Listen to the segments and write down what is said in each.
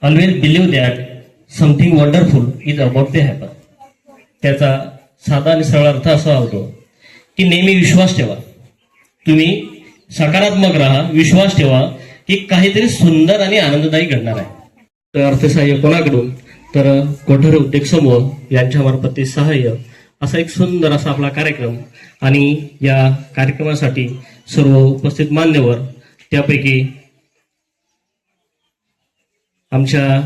always believe that something wonderful is about to happen. त्याचा साधा आणि सरळ अर्थ असा होतो की नेहमी विश्वास ठेवा. तुम्ही सकारात्मक राहा, विश्वास ठेवा की काहीतरी सुंदर आणि आनंददायी घडणार आहे. तर अर्थसहाय्य कोणाकडून? तर कोठारे उद्योग समूह यांच्या मार्फत सहाय्य असा एक सुंदर असा आपला कार्यक्रम. आणि या कार्यक्रमासाठी सर्व उपस्थित मान्यवर, त्यापैकी आमच्या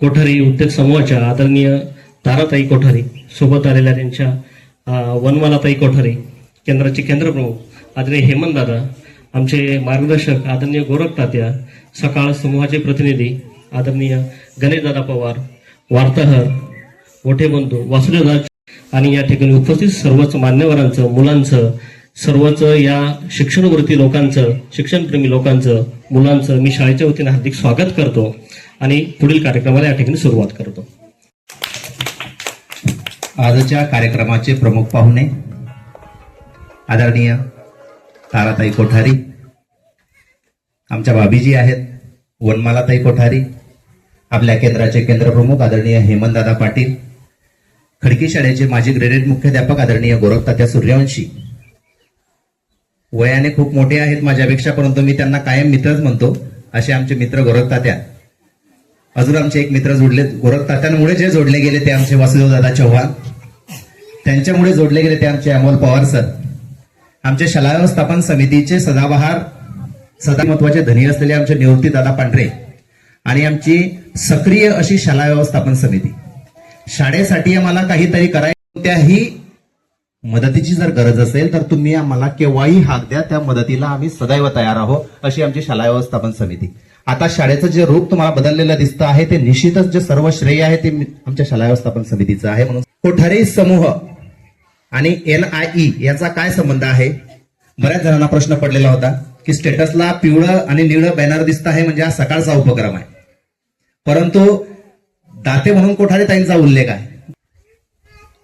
कोठारी उद्योग समूहाच्या आदरणीय ताराताई कोठारी, सोबत आलेल्या त्यांच्या वनमालाताई कोठारी, केंद्राचे केंद्रप्रमुख आदरणीय हेमंत दादा, आमचे मार्गदर्शक आदरणीय गोरख तात्या, सकाळ समूहाचे प्रतिनिधी आदरणीय गणेशदादा पवार, वार्ताहर मोठे बंधू वासुदेवदास, आणि या ठिकाणी उपस्थित सर्वच मान्यवरांचं, मुलांचं, सर्वच या शिक्षणवृत्ती लोकांचं, शिक्षणप्रेमी लोकांचं, मुलांचं मी शाळेच्या वतीने हार्दिक स्वागत करतो आणि पुढील कार्यक्रमाला या ठिकाणी सुरुवात करतो. आजच्या कार्यक्रमाचे प्रमुख पाहुणे आदरणीय ताराताई कोठारी, आमच्या भाभीजी आहेत वनमालाताई कोठारी, आपल्या केंद्राचे केंद्रप्रमुख आदरणीय हेमंतदादा पाटील, खडकी शाळेचे माजी ग्रेडेड मुख्याध्यापक आदरणीय गोरख तात्या सूर्यवंशी. वयाने खूप मोठे आहेत माझ्यापेक्षा, परंतु मी त्यांना कायम मित्रच म्हणतो. असे आमचे मित्र गोरख तात्या. अजून आमचे एक मित्र जोडले, गोरख तात्यांमुळे जे जोडले गेले ते आमचे वासुदेवदादा चव्हाण, त्यांच्यामुळे जोडले गेले ते आमचे अमोल पवार सर, आमचे शाळा व्यवस्थापन समितीचे सदाबहार, सदा महत्वाचे धनी असलेले आमचे निवृत्तीदादा पांढरे, आणि आमची सक्रिय अशी शाळा व्यवस्थापन समिती. शाळेसाठी आम्हाला काहीतरी करायचं, कोणत्याही मदतीची जर गरज असेल तर तुम्ही आम्हाला केव्हाही हाक द्या, त्या मदतीला आम्ही सदैव तयार आहोत, अशी आमची शाळा व्यवस्थापन समिती. आता शाळेचं जे रूप तुम्हाला बदललेलं दिसतं आहे ते निश्चितच जे सर्व श्रेय आहे ते आमच्या शाळा व्यवस्थापन समितीचं आहे. म्हणून कोठारी समूह आणि NIE याचा काय संबंध आहे? बऱ्याच जणांना प्रश्न पडलेला होता की स्टेटसला पिवळं आणि निळं बॅनर दिसत आहे म्हणजे हा सकाळचा उपक्रम आहे, परंतु दाते म्हणून कोठारी ताईंचा उल्लेख आहे.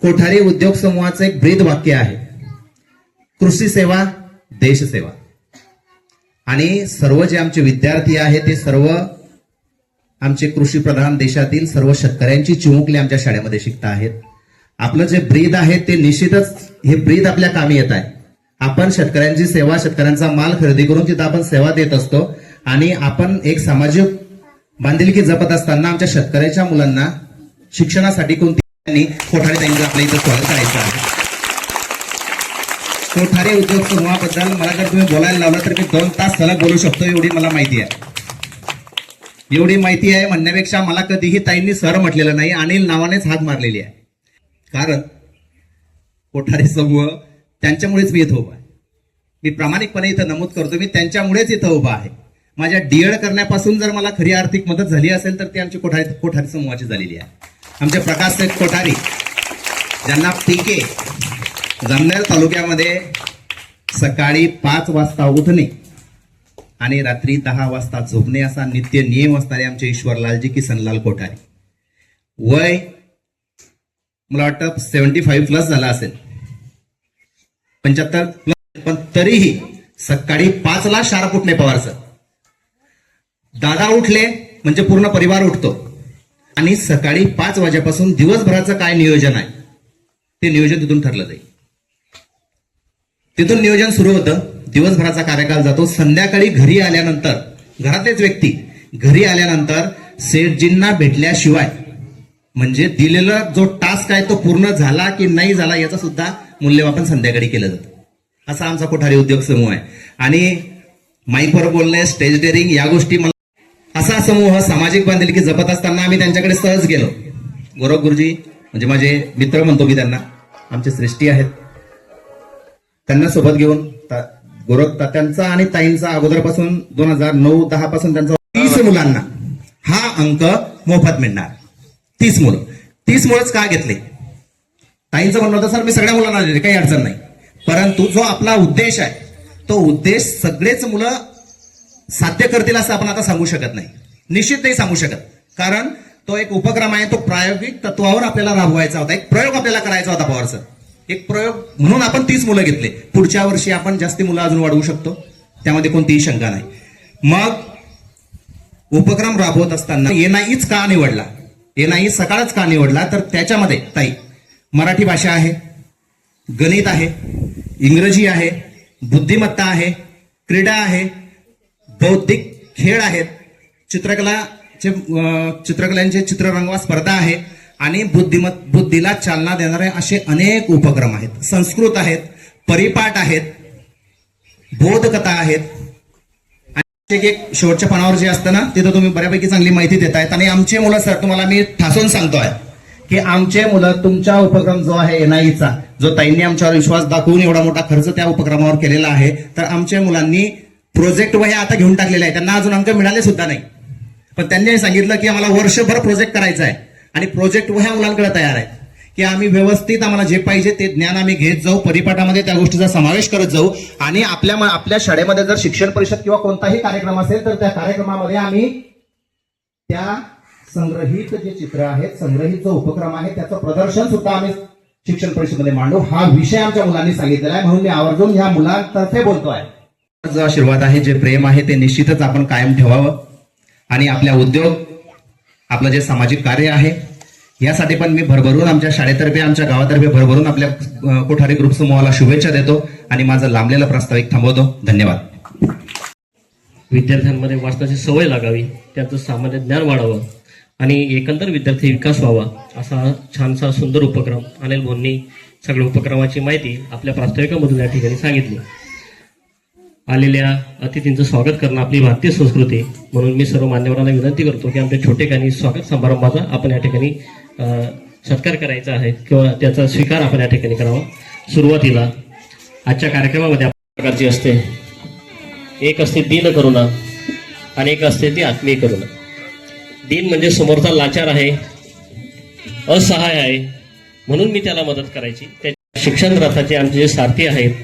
कोठारी उद्योग समूहाचं एक ब्रीद वाक्य आहे, कृषी सेवा देश सेवा. आणि सर्व जे आमचे विद्यार्थी आहेत ते सर्व आमचे कृषी प्रधान देशातील सर्व शेतकऱ्यांची चिमुकले आमच्या शाळेमध्ये शिकता आहेत. आपलं जे ब्रीद आहे ते निश्चितच हे ब्रीद आपल्या कामी येत आहे. आपण शेतकऱ्यांची सेवा, शेतकऱ्यांचा माल खरेदी करून तिथं आपण सेवा देत असतो, आणि आपण एक सामाजिक बांधिलकी जपत असताना आमच्या शेतकऱ्याच्या मुलांना शिक्षणासाठी कोणती कोठारी ताईंचं आपल्या इथं स्वागत करायचं आहे. कोठारी उद्योग समूहाबद्दल मला जर तुम्ही बोलायला लावलं तर मी 2 तास सलग बोलू शकतो, एवढी मला माहिती आहे. एवढी माहिती आहे म्हणण्यापेक्षा मला कधीही ताईंनी सर म्हटलेलं नाही, अनिल नावानेच हाक मारलेली आहे. कारण कोठारी समूह त्यांच्यामुळेच मी इथं उभा आहे. मी प्रामाणिकपणे इथं नमूद करतो, मी त्यांच्यामुळेच इथं उभा आहे. माझ्या डीएड करण्यापासून जर मला खरी आर्थिक मदत झाली असेल तर ती आमची कोठारी समूहाची झालेली आहे. आमचे प्रकाश साहेब कोठारी, ज्यांना PK जामनेर तालुक्यामध्ये सकाळी 5 वाजता उठणे आणि रात्री 10 वाजता झोपणे असा नित्य नियम असणारे आमचे ईश्वरलालजी किसनलाल कोठारी. वय मला वाटतं 75 प्लस झाला असेल, 75 प्लस, पण तरीही सकाळी 5ला शार्प उठणे पवार सर. दादा उठले म्हणजे पूर्ण परिवार उठतो, आणि सकाळी 5 वाजेपासून दिवसभराचं काय नियोजन आहे ते नियोजन तिथून ठरलं जाईल. तिथून नियोजन सुरू होतं, दिवसभराचा कार्यकाल जातो. संध्याकाळी घरी आल्यानंतर, घरातलेच व्यक्ती घरी आल्यानंतर सेठजींना भेटल्याशिवाय, म्हणजे दिलेला जो टास्क आहे तो पूर्ण झाला की नाही झाला याचं सुद्धा मूल्यमापन संध्याकाळी केलं जातं. असा आमचा कोठारी उद्योग समूह आहे. आणि माईकवर बोलणे, स्टेज डेअरिंग या गोष्टी, मला असा समूह सामाजिक बांधिलकी जपत असताना आम्ही त्यांच्याकडे सहज गेलो. गोरख गुरुजी म्हणजे माझे मित्र म्हणतो मी त्यांना, आमचे श्रेष्ठी आहेत, त्यांना सोबत घेऊन गोरख तात्यांचा आणि ताईंचा अगोदरपासून 2009-10 पासून त्यांचा 30 मुलांना हा अंक मोफत मिळणार. 30 मुलं. 30 मुलंच का घेतले? ताईंचं म्हणणं होतं सर मी सगळ्या मुलांना दिले, काही अडचण नाही, परंतु जो आपला उद्देश आहे तो उद्देश सगळेच मुलं साध्य करतील असं आपण आता सांगू शकत नाही, निश्चित नाही सांगू शकत. कारण तो एक उपक्रम आहे, तो प्रायोगिक तत्वावर आपल्याला राबवायचा होता, एक प्रयोग आपल्याला करायचा होता पवार सर. एक प्रयोग म्हणून आपण 30 मुलं घेतले. पुढच्या वर्षी आपण जास्ती मुलं अजून वाढवू शकतो, त्यामध्ये कोणतीही शंका नाही. मग उपक्रम राबवत असताना एनआयच का निवडला, एनआय सकाळच का निवडला, तर त्याच्यामध्ये ताई मराठी भाषा आहे, गणित आहे, इंग्रजी आहे, बुद्धिमत्ता आहे, क्रीडा आहे, बौद्धिक खेळ आहेत, चित्रकलांचे चित्ररंगवा स्पर्धा आहे आणि बुद्धीला चालना देणारे असे अनेक उपक्रम आहेत. संस्कृत आहेत, परिपाठ आहेत, बोधकथा आहेत. आणि एक शेवटच्या पानावर जे असतं ना, तिथं तुम्ही बऱ्यापैकी चांगली माहिती देतायत. आणि आमचे मुलं सर, तुम्हाला मी ठासून सांगतोय की आमचे मुलं तुमचा उपक्रम जो आहे एनआयचा, जो ताईंनी आमच्यावर विश्वास दाखवून एवढा मोठा खर्च त्या उपक्रमावर केलेला आहे, तर आमच्या मुलांनी प्रोजेक्ट वह्या आता घेऊन टाकलेल्या आहे. त्यांना अजून अंक मिळाले सुद्धा नाही, पण त्यांनी सांगितलं की आम्हाला वर्षभर प्रोजेक्ट करायचा आहे आणि प्रोजेक्ट वह्या मुलांकडे तयार आहेत की आम्ही व्यवस्थित आम्हाला जे पाहिजे ते ज्ञान आम्ही घेत जाऊ, परिपाठामध्ये त्या गोष्टीचा समावेश करत जाऊ. आणि आपल्या शाळेमध्ये जर शिक्षण परिषद किंवा कोणताही कार्यक्रम असेल तर त्या कार्यक्रमामध्ये आम्ही त्या संग्रहित जे चित्र आहेत, संग्रहित जो उपक्रम आहे त्याचं प्रदर्शन सुद्धा आम्ही शिक्षण परिषदेमध्ये मांडू. हा विषय आमच्या मुलांनी सांगितलेला आहे, म्हणून मी आवर्जून ह्या मुलांतर्फे बोलतोय. जो आशीर्वाद आहे, जे प्रेम आहे, ते निश्चितच आपण कायम ठेवावं. आणि आपल्या उद्योग, आपलं जे सामाजिक कार्य आहे, यासाठी पण मी भरभरून आमच्या शाळेतर्फे, आमच्या गावातर्फे भरभरून आपल्या कोठारी ग्रुप समूहाला शुभेच्छा देतो आणि माझं लांबलेलं प्रास्ताविक थांबवतो. धन्यवाद. विद्यार्थ्यांमध्ये वाचनाची सवय लागावी, त्यांचं सामान्य ज्ञान वाढावं आणि एकंदर विद्यार्थी विकास व्हावा, असा छानसा सुंदर उपक्रम अनिल भाऊंनी सगळ्या उपक्रमाची माहिती आपल्या प्रास्ताविकामधून या ठिकाणी सांगितली. आलेल्या अतिथींचं स्वागत करणं आपली भारतीय संस्कृती, म्हणून मी सर्व मान्यवरांना विनंती करतो की आमच्या छोटेखानी स्वागत समारंभाचा आपण या ठिकाणी सत्कार करायचा आहे किंवा त्याचा स्वीकार आपण या ठिकाणी करावा. सुरुवातीला आजच्या कार्यक्रमामध्ये आपल्या प्रकारची असते, एक असते दीन करुणा आणि एक असते ती आत्मीय करुणा. दीन म्हणजे समोरचा लाचार आहे, असहाय आहे, म्हणून मी त्याला मदत करायची. त्या शिक्षण रथाचे आमचे जे सारथी आहेत,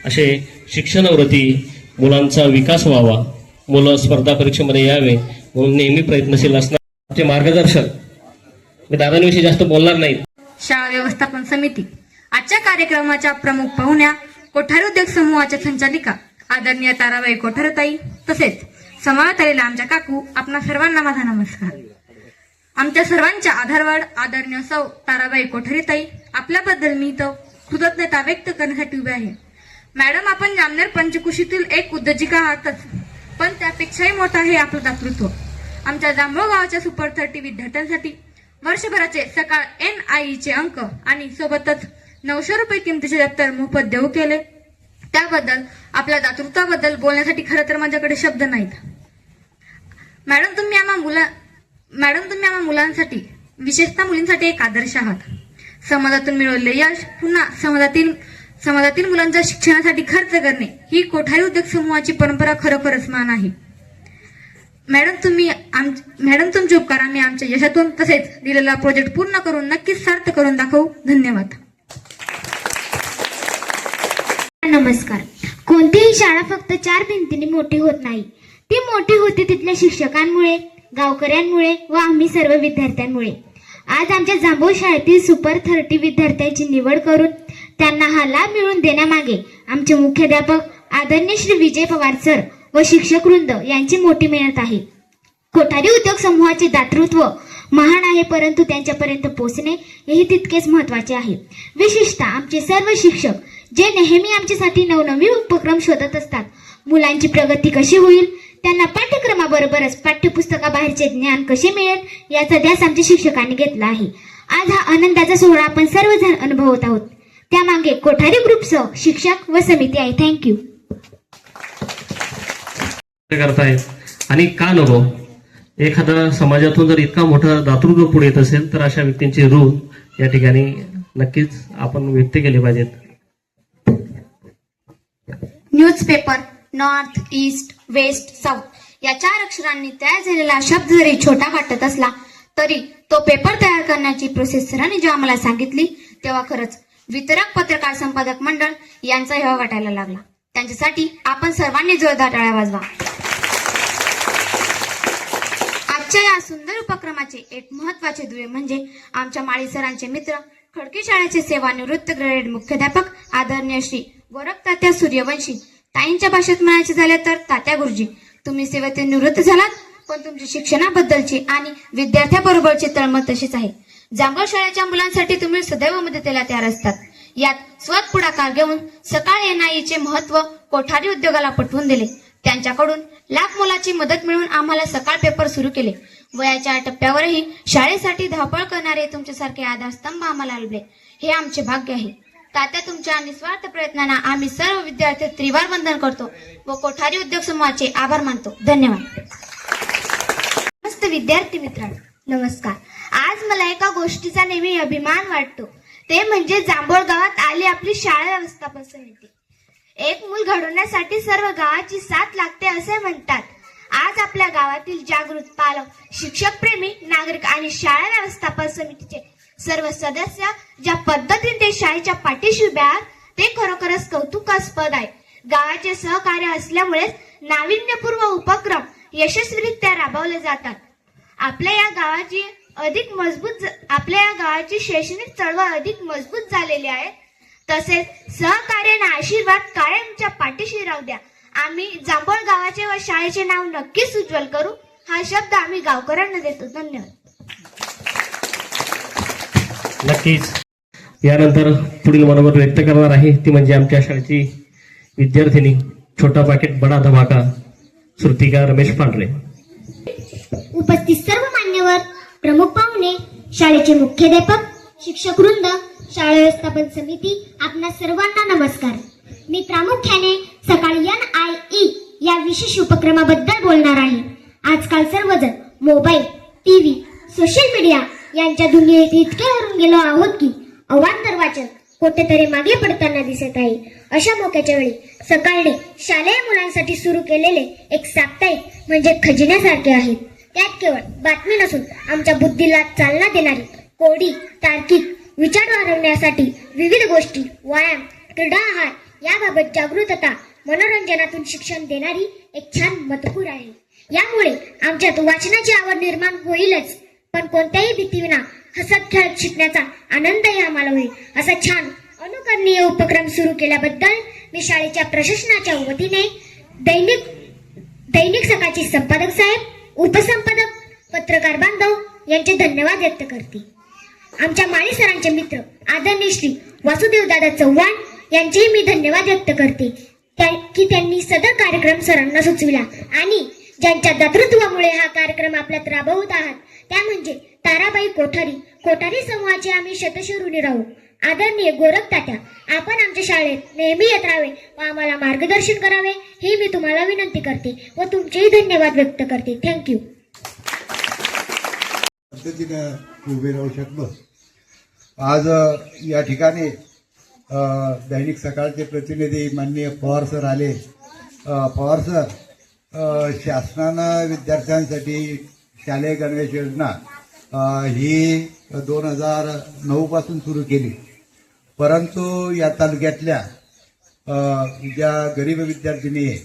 असे शिक्षणव्रती मुलांचा विकास व्हावा, मुलं स्पर्धा परीक्षेमध्ये यावे म्हणून नेहमी प्रयत्नशील असणार ते मार्गदर्शक. मी दादांविषयी जास्त बोलणार नाही. शाळा व्यवस्थापन समिती आजच्या कार्यक्रमाच्या प्रमुख पाहुण्या, कोठारी उद्योग समूहाच्या संचालिका आदरणीय ताराबाई कोठारताई, तसेच समावेत आलेल्या आमच्या काकू, आपणा सर्वांना माझा नमस्कार. आमच्या सर्वांच्या आधारवाड आदरणीय सौ ताराबाई कोठारीताई, आपल्याबद्दल मी तो कृतज्ञता व्यक्त करण्यासाठी उभे आहे. मॅडम, आपण जामनेर पंचकुशीतील एक उद्योजिका आहातच, पण त्यापेक्षाही मोठा आहे आपलं दातृत्व. आमच्या जांभूळ गावाच्या सुपर 30 विद्यार्थ्यांसाठी वर्षभराचे सकाळ NIE अंक आणि सोबतच 900 रुपये किमतीचे दप्तर मोफत देऊ केले. त्याबद्दल, आपल्या दातृत्वाबद्दल बोलण्यासाठी खरं तर माझ्याकडे शब्द नाहीत. मॅडम, तुम्ही आम्हा मुलांसाठी, विशेषतः मुलींसाठी एक आदर्श आहात. समाजातून मिळवलेले यश पुन्हा समाजातील मुलांच्या शिक्षणासाठी खर्च करणे ही कोठारी उद्योग समूहाची परंपरा खरोखरच मान आहे. मॅडम, तुमचे उपकार आम्ही आमच्या यशातून तसेच दिलेला प्रोजेक्ट पूर्ण करून नक्कीच सार्थ करून दाखवू. धन्यवाद. नमस्कार. कोणतीही शाळा फक्त 4 भिंतींनी मोठी होत नाही, ती मोठी होते तिथल्या शिक्षकांमुळे, गावकऱ्यांमुळे व आम्ही सर्व विद्यार्थ्यांमुळे. आज आमच्या जांभूळ शाळेतील सुपर 30 विद्यार्थ्यांची निवड करून त्यांना हा लाभ मिळवून देण्यामागे आमचे मुख्याध्यापक आदरणीय श्री विजय पवार सर व शिक्षक वृंद यांची मोठी मेहनत आहे. कोठारी उद्योग समूहाचे दातृत्व महान आहे, परंतु त्यांच्यापर्यंत पोहोचणे हेही तितकेच महत्वाचे आहे. विशेषतः आमचे सर्व शिक्षक जे नेहमी आमच्यासाठी नवनवीन उपक्रम शोधत असतात. मुलांची प्रगती कशी होईल, त्यांना पाठ्यक्रमाबरोबरच पाठ्यपुस्तकाबाहेरचे ज्ञान कसे मिळेल याचा ध्यास आमच्या शिक्षकांनी घेतला आहे. आज हा आनंदाचा सोहळा आपण सर्वजण अनुभवत आहोत. त्यामागे कोठारी ग्रुपसह शिक्षक व समिती आहे. थँक्यू. करतायत आणि का नको, एखादा समाजातून जर इतका मोठा दातृत्व पुढे येत असेल तर अशा व्यक्तींची ऋण या ठिकाणी नक्कीच आपण व्यक्त केले पाहिजेत. Newspaper north, east, west, south या 4 अक्षरांनी तयार झालेला शब्द जरी छोटा वाटत असला तरी तो पेपर तयार करण्याची प्रोसेस सरांनी जेव्हा मला सांगितली तेव्हा खरंच वितरक पत्रकार संपादक मंडळ यांचा हेवा वाटायला लागला. त्यांच्यासाठी आपण सर्वांनी जोरदार टाळ्या वाजवा. आजच्या या सुंदर उपक्रमाचे एक महत्वाचे दुवे म्हणजे आमच्या माळी सरांचे मित्र, खडकी शाळेचे सेवानिवृत्त ग्रेड मुख्याध्यापक आदरणीय श्री गोरखतात्या सूर्यवंशी. ताईंच्या भाषेत म्हणायचे झाले तर तात्या गुरुजी, तुम्ही सेवेतून निवृत्त झालात पण तुमची शिक्षणाबद्दलची आणि विद्यार्थ्याबरोबरची तळमळ तशीच आहे. जांभूळ शाळेच्या मुलांसाठी तुम्ही सदैव मदतीला तयार असतात. यात स्वत पुढाकार घेऊन सकाळ एनआयचे महत्व कोठारी उद्योगाला पटवून दिले. त्यांच्याकडून लाख मोलाची मदत मिळून आम्हाला सकाळ पेपर सुरू केले. वयाच्या टप्प्यावरही शाळेसाठी धावपळ करणारे तुमच्यासारखे आधारस्तंभ आम्हाला लाभले, हे आमचे भाग्य आहे. तात्या, तुमच्या निस्वार्थ प्रयत्नांना आम्ही सर्व विद्यार्थी त्रिवार वंदन करतो व कोठारी उद्योग समूहाचे आभार मानतो. धन्यवाद. मस्त विद्यार्थी मित्रांनो, नमस्कार. आज मला एका गोष्टीचा नेहमी अभिमान वाटतो, ते म्हणजे जांभूळ गावात आली आपली शाळा व्यवस्थापन समिती. एक मूल घडवण्यासाठी सर्व गावाची साथ लागते असे म्हणतात. आज आपल्या गावातील जागृत पालक, शिक्षकप्रेमी नागरिक आणि शाळा व्यवस्थापन समितीचे सर्व सदस्य ज्या पद्धतीने ते शाळेच्या पाठीशी उभे आहेत ते खरोखरच कौतुकास्पद आहे. गावाचे सहकार्य असल्यामुळेच नाविन्यपूर्ण उपक्रम यशस्वीरित्या राबवले जातात. आपल्या या गावाची शैक्षणिक चळवळ अधिक मजबूत झालेली आहे. तसेच सहकार्य आणि आशीर्वाद कायमच्या पाठीशी राहू द्या. आम्ही जांभूळ गावाचे व शाळेचे नाव नक्कीच उज्ज्वल करू, हा शब्द आम्ही गावकऱ्यांना देतो. धन्यवाद. नक्कीच. यानंतर पुढील मनोगत व्यक्त करणार आहे ती म्हणजे आमच्या शाळेची विद्यार्थिनी छोटा पाकिट बडा धमाका श्रुतिका रमेश पांढरे. उपस्थित सर्व मान्यवर, प्रमुख पाहुणे, शाळेचे मुख्याध्यापक, शिक्षक वृंद, शाळा व्यवस्थापन समिती, आपणा सर्वांना नमस्कार. मी प्रामुख्याने सकाळी NIE या विशेष उपक्रमाबद्दल बोलणार आहे. आजकाल सर्वजण मोबाईल, टीव्ही, सोशल मीडिया यांच्या दुनियेत इतके हरून गेलो आहोत की अवांतर वाचन कुठेतरी मागे पडताना दिसत आहे. अशा मोक्याच्या वेळी सकाळने शालेय मुलांसाठी सुरू केलेले एक साप्ताहिक म्हणजे खजिन्यासारखे आहेत. त्यात केवळ बातमी नसून आमच्या बुद्धीला चालना देणारी कोडी, तार्किक विचार वाढवण्यासाठी विविध गोष्टी, व्यायाम, क्रीडा आहार याबाबत जागृतता, मनोरंजनातून शिक्षण देणारी एक छान मजकूर आहे. यामुळे आमच्यात वाचनाची आवड निर्माण होईलच, पण कोणत्याही भीतीविना हसत खेळत शिकण्याचा आनंदही आम्हाला होईल. असा छान अनुकरणीय उपक्रम सुरू केल्याबद्दल मी शाळेच्या प्रशासनाच्या वतीने दैनिक सकाळचे संपादक साहेब, उपसंपादक, पत्रकार बांधव यांचे धन्यवाद व्यक्त करते. आमच्या माळी सरांचे मित्र आदरणीय श्री वासुदेवदादा चव्हाण यांचेही मी धन्यवाद व्यक्त करते की त्यांनी सदर कार्यक्रम सरांना सुचविला आणि ज्यांच्या दातृत्वामुळे हा कार्यक्रम आपल्यात राबवत आहात त्या म्हणजे ताराबाई कोठारी समूहाचे आम्ही शतशिरोनी राहू. आदरणीय गोरख तात्या, आपण आमच्या शाळेत नेहमी येत राहावे व आम्हाला मार्गदर्शन करावे ही मी तुम्हाला विनंती करते व तुमचेही धन्यवाद व्यक्त करते. थँक्यू. पद्धतीनं उभे राहू शकलो. आज या ठिकाणी दैनिक सकाळचे प्रतिनिधी माननीय पवार सर आले. पवार सर, शासनानं विद्यार्थ्यांसाठी शालेय गणवेश योजना ही 2009 पासून सुरू केली, परंतु या तालुक्यातल्या ज्या गरीब विद्यार्थिनी आहे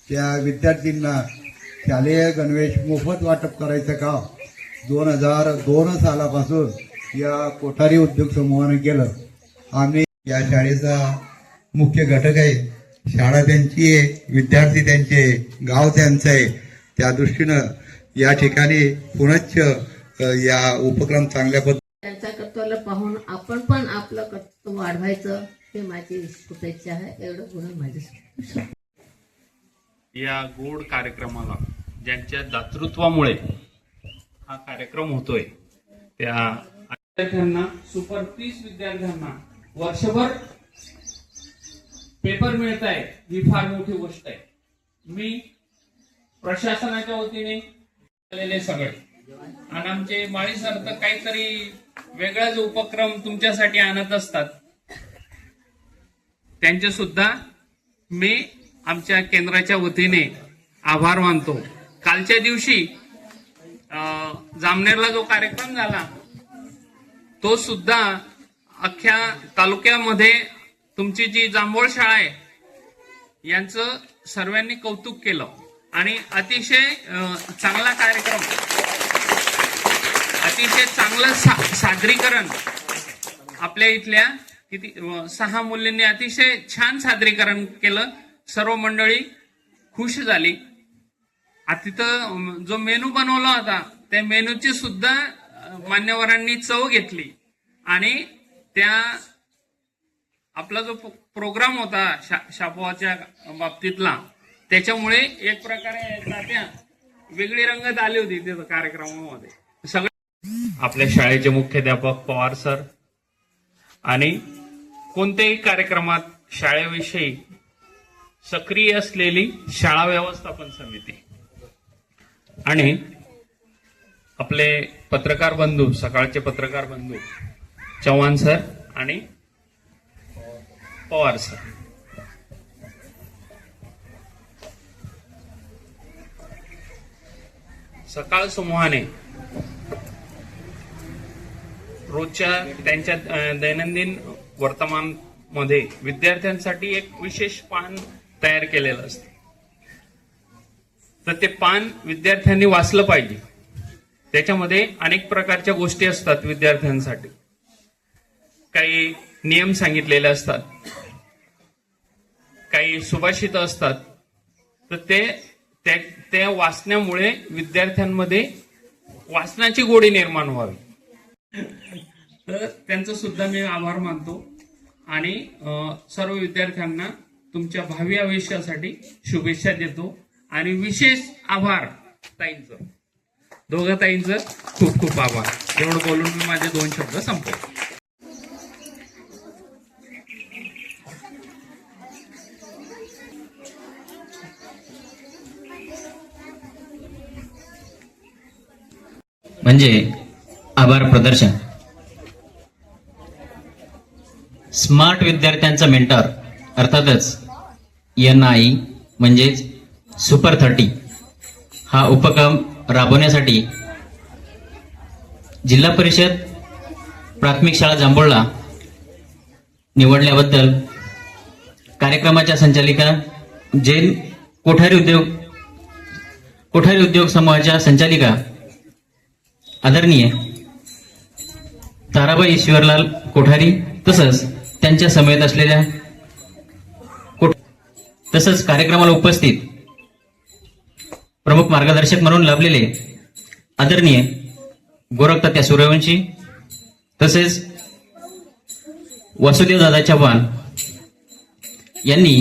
त्या विद्यार्थ्यांना शालेय गणवेश मोफत वाटप करायचं काम 2002 सालापासून या कोठारी उद्योग समूहाने केलं. आम्ही या शाळेचा मुख्य घटक आहे. शाळा त्यांची आहे, विद्यार्थी त्यांचे आहे, गाव त्यांचं आहे. त्या दृष्टीनं या ठिकाणी पुनश्च या उपक्रम चांगल्या पद्धतीने त्यांच्या कर्तव्याला पाहून आपण पण आपलं कर्तव्य वाढवायचं हे माझी शुभेच्छा आहे. एवढं बोलून माझी या गोड कार्यक्रमाला ज्यांच्या दातृत्वामुळे हा कार्यक्रम होतोय त्या विद्यार्थ्यांना, सुपर 30 विद्यार्थ्यांना वर्षभर पेपर मिळत आहे ही फार मोठी गोष्ट आहे. मी प्रशासनाच्या वतीने आलेले सगळे आणि आमचे माळी सर तर काहीतरी वेगळाच उपक्रम तुमच्यासाठी आणत असतात. त्यांचे सुद्धा मी आमच्या केंद्राच्या वतीने आभार मानतो. कालच्या दिवशी जामनेरला जो कार्यक्रम झाला तो सुद्धा अख्ख्या तालुक्यामध्ये तुमची जी जांभूळ शाळा आहे यांचं सर्वांनी कौतुक केलं आणि अतिशय चांगला कार्यक्रम, अतिशय चांगलं सादरीकरण आपल्या इथल्या 6 मुलींनी अतिशय छान सादरीकरण केलं. सर्व मंडळी खुश झाली आता तिथं जो मेनू बनवला होता त्या मेनूची सुद्धा मान्यवरांनी चव घेतली आणि त्या आपला जो प्रोग्राम होता शापोवाच्या बाबतीतला त्याच्यामुळे एक प्रकारे तात्या वेगळी रंगत आली होती तिथं कार्यक्रमामध्ये. सगळे आपल्या शाळेचे मुख्याध्यापक पवार सर आणि कोणत्याही कार्यक्रमात शाळेविषयी सक्रिय असलेली शाळा व्यवस्थापन समिती आणि आपले पत्रकार बंधू, सकाळचे पत्रकार बंधू चव्हाण सर आणि पवार सर. सकाळ समूहाने रोजच्या त्यांच्या दैनंदिन वर्तमान मध्ये विद्यार्थ्यांसाठी एक विशेष पान तयार केलेलं असतं. तर ते पान विद्यार्थ्यांनी वाचलं पाहिजे. त्याच्यामध्ये अनेक प्रकारच्या गोष्टी असतात विद्यार्थ्यांसाठी. काही नियम सांगितलेले असतात, काही सुभाषित असतात. तर ते वाचण्यामुळे विद्यार्थ्यांमध्ये वाचनाची गोडी निर्माण व्हावी. तर त्यांचं सुद्धा मी आभार मानतो आणि सर्व विद्यार्थ्यांना तुमच्या भावी आयुष्यासाठी शुभेच्छा देतो आणि विशेष आभार ताईंचं, दोघं ताईंचं खूप खूप आभार. एवढं बोलून मी माझे 2 शब्द संपवतो. म्हणजे आभार प्रदर्शन. स्मार्ट विद्यार्थ्यांचा मेंटर अर्थातच NI म्हणजेच सुपर 30 हा उपक्रम राबवण्यासाठी जिल्हा परिषद प्राथमिक शाळा जांभोळला निवडल्याबद्दल कार्यक्रमाच्या संचालिका जैन कोठारी उद्योग समूहाच्या संचालिका आदरणीय ताराबाई ईश्वरलाल कोठारी तसंच त्यांच्या समेत असलेल्या तसंच कार्यक्रमाला उपस्थित प्रमुख मार्गदर्शक म्हणून लाभलेले आदरणीय गोरखतात्या सूर्यवंशी तसेच वासुदेव दादा चव्हाण यांनी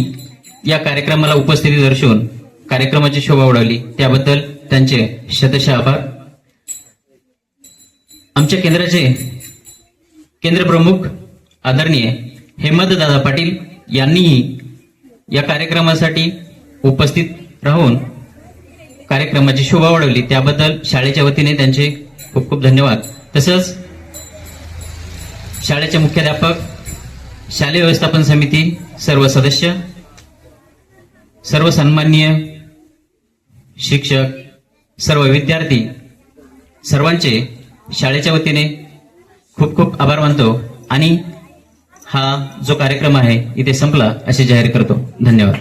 या कार्यक्रमाला उपस्थिती दर्शवून कार्यक्रमाची शोभा उडवली. त्याबद्दल त्यांचे शतशः आभार. आमच्या केंद्राचे केंद्र प्रमुख आदरणीय हेमंतदादा पाटील यांनीही या कार्यक्रमासाठी उपस्थित राहून कार्यक्रमाची शोभा वाढवली. त्याबद्दल शाळेच्या वतीने त्यांचे खूप खूप धन्यवाद. तसंच शाळेचे मुख्याध्यापक, शालेय व्यवस्थापन समिती सर्व सदस्य, सर्व सन्माननीय शिक्षक, सर्व विद्यार्थी सर्वांचे शाळेच्या वतीने खूप खूप आभार मानतो आणि हा जो कार्यक्रम आहे इथे संपला असे जाहीर करतो. धन्यवाद.